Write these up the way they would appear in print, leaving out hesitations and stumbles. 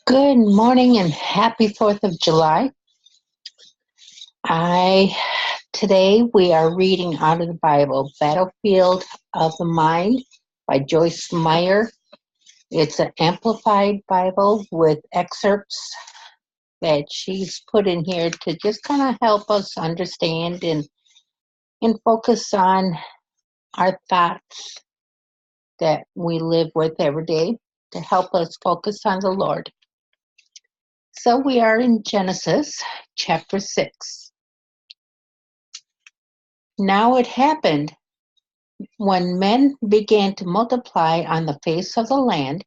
Good morning and happy 4th of July. I Today we are reading out of the Bible, Battlefield of the Mind by Joyce Meyer. It's an amplified Bible with excerpts that she's put in here to just kind of help us understand and focus on our thoughts that we live with every day to help us focus on the Lord. So we are in Genesis chapter 6. Now it happened when men began to multiply on the face of the land,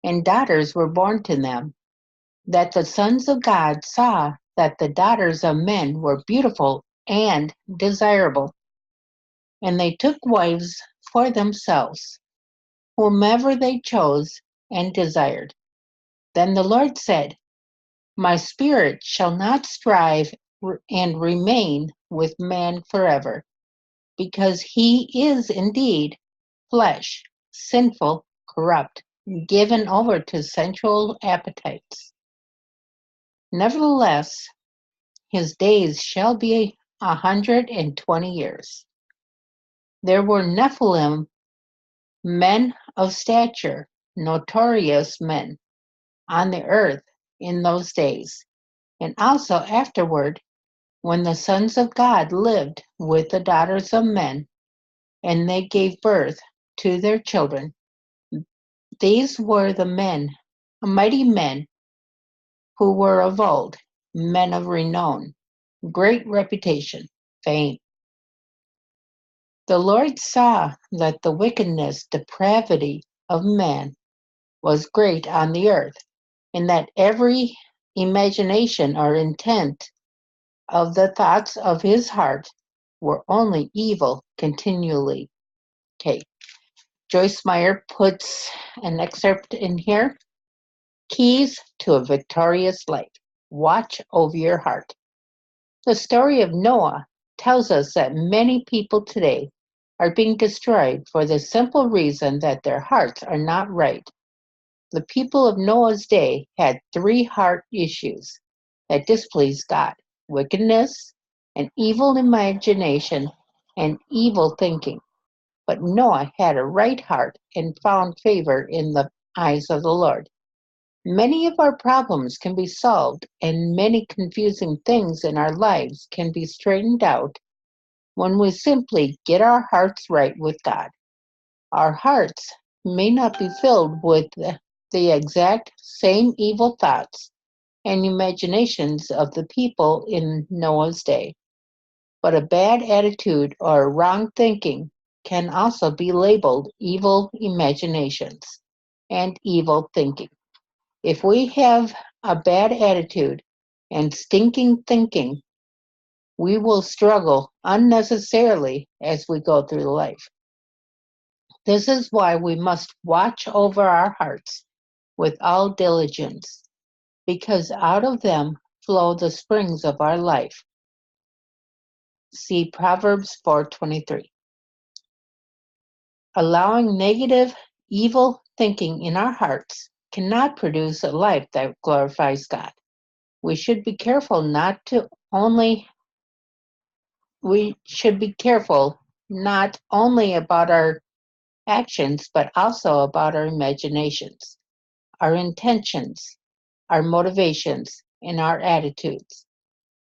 and daughters were born to them, that the sons of God saw that the daughters of men were beautiful and desirable, and they took wives for themselves, whomever they chose and desired. Then the Lord said, My spirit shall not strive and remain with man forever, because he is indeed flesh, sinful, corrupt, given over to sensual appetites. Nevertheless, his days shall be 120 years. There were Nephilim, men of stature, notorious men, on the earth in those days, and also afterward, when the sons of God lived with the daughters of men, and they gave birth to their children. These were the men, mighty men, who were of old, men of renown, great reputation, fame. The Lord saw that the wickedness, depravity of man was great on the earth, and that every imagination or intent of the thoughts of his heart were only evil continually. Okay. Joyce Meyer puts an excerpt in here. Keys to a victorious life. Watch over your heart. The story of Noah tells us that many people today are being destroyed for the simple reason that their hearts are not right. The people of Noah's day had three heart issues that displeased God: wickedness, an evil imagination, and evil thinking. But Noah had a right heart and found favor in the eyes of the Lord. Many of our problems can be solved, and many confusing things in our lives can be straightened out when we simply get our hearts right with God. Our hearts may not be filled with the exact same evil thoughts and imaginations of the people in Noah's day, but a bad attitude or wrong thinking can also be labeled evil imaginations and evil thinking. If we have a bad attitude and stinking thinking, we will struggle unnecessarily as we go through life. This is why we must watch over our hearts with all diligence, because out of them flow the springs of our life. See Proverbs 4:23. Allowing negative, evil thinking in our hearts cannot produce a life that glorifies God. We should be careful not to only we should be careful not only about our actions but also about our imaginations, our intentions, our motivations, and our attitudes.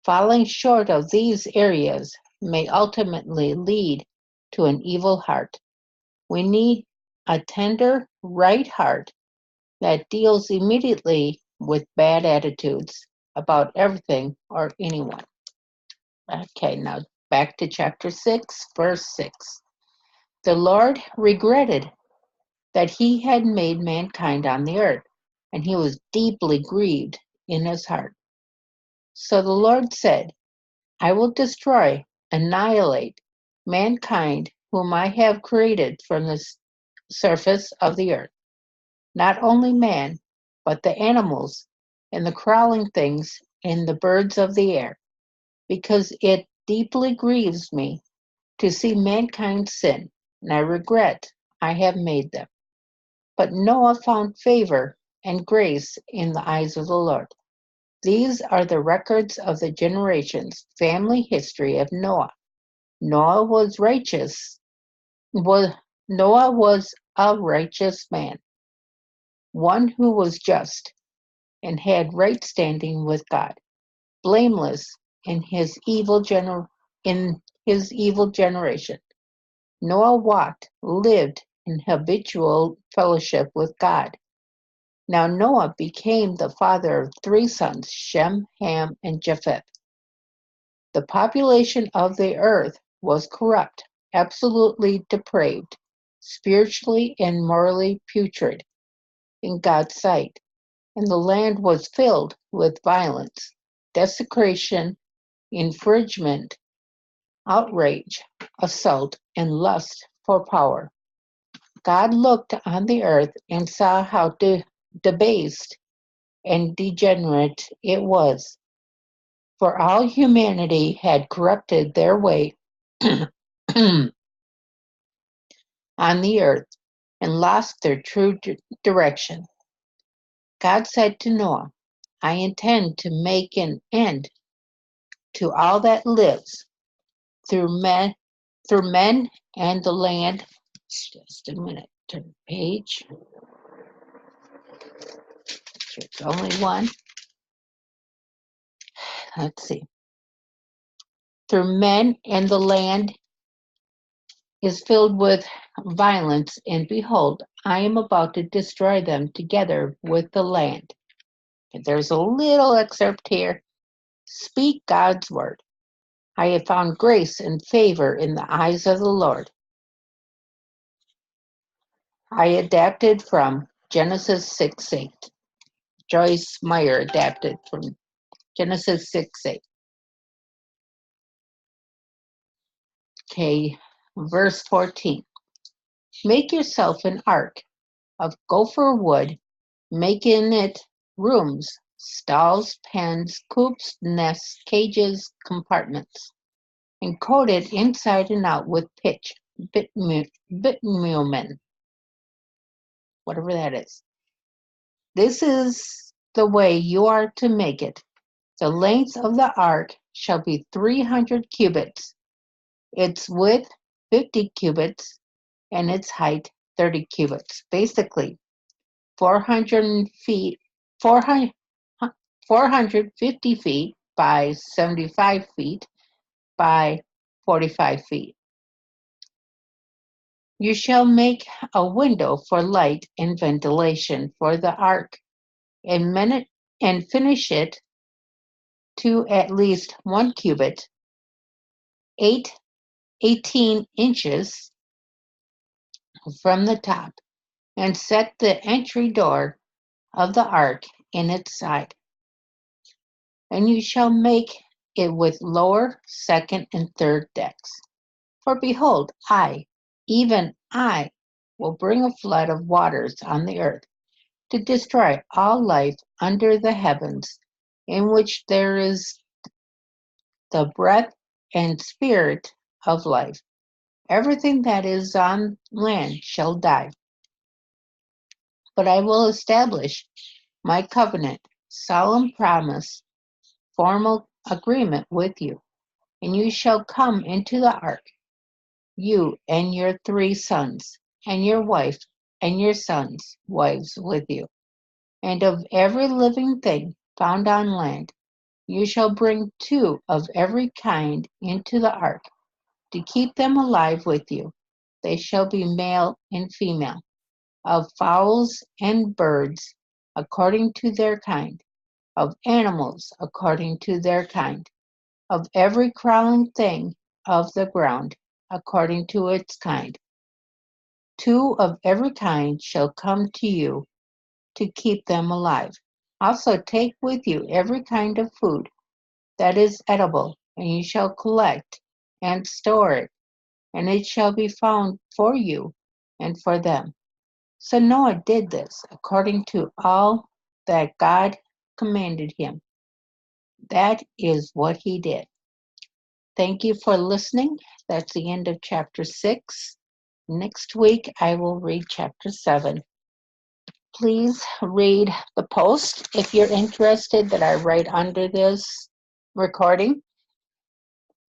Falling short of these areas may ultimately lead to an evil heart. We need a tender, right heart that deals immediately with bad attitudes about everything or anyone. Okay, now back to chapter 6, verse 6. The Lord regretted that he had made mankind on the earth, and he was deeply grieved in his heart. So the Lord said, I will destroy, annihilate mankind whom I have created from the surface of the earth. Not only man, but the animals and the crawling things and the birds of the air, because it deeply grieves me to see mankind sin, and I regret I have made them. But Noah found favor and grace in the eyes of the Lord. These are the records of the generations, family history of Noah. Noah was righteous. Was Noah was a righteous man, one who was just and had right standing with God, blameless in in his evil generation. Noah lived in habitual fellowship with God. Now Noah became the father of three sons, Shem, Ham, and Japheth. The population of the earth was corrupt, absolutely depraved, spiritually and morally putrid in God's sight, and the land was filled with violence, desecration, infringement, outrage, assault, and lust for power. God looked on the earth and saw how debased and degenerate it was, for all humanity had corrupted their way on the earth and lost their true direction. God said to Noah, I intend to make an end to all that lives through men and the land. Just a minute, turn the page. There's only one. Let's see. Through men and the land is filled with violence, and behold, I am about to destroy them together with the land. And there's a little excerpt here. Speak God's word. I have found grace and favor in the eyes of the Lord. I adapted from Genesis 6:8. Joyce Meyer adapted from Genesis 6:8. Okay, verse 14. Make yourself an ark of gopher wood, make in it rooms, stalls, pens, coops, nests, cages, compartments, and coat it inside and out with pitch, bitumen, whatever that is. This is the way you are to make it. The length of the ark shall be 300 cubits, its width 50 cubits, and its height 30 cubits. Basically, 400 feet, 400, 450 feet by 75 feet by 45 feet. You shall make a window for light and ventilation for the ark, and finish it to at least 1 cubit, 18 inches from the top, and set the entry door of the ark in its side. And you shall make it with lower, second, and third decks. For behold, even I, will bring a flood of waters on the earth to destroy all life under the heavens, in which there is the breath and spirit of life. Everything that is on land shall die. But I will establish my covenant, solemn promise, formal agreement with you, and you shall come into the ark, you and your 3 sons, and your wife, and your sons' wives with you. And of every living thing found on land, you shall bring 2 of every kind into the ark, to keep them alive with you. They shall be male and female, of fowls and birds, according to their kind, of animals, according to their kind, of every crawling thing of the ground, according to its kind. 2 of every kind shall come to you to keep them alive. Also take with you every kind of food that is edible, and you shall collect and store it, and it shall be found for you and for them. So Noah did this according to all that God commanded him. That is what he did. Thank you for listening. That's the end of chapter 6. Next week, I will read chapter 7. Please read the post if you're interested that I write under this recording,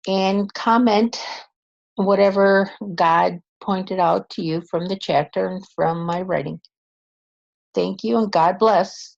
and comment whatever God pointed out to you from the chapter and from my writing. Thank you and God bless.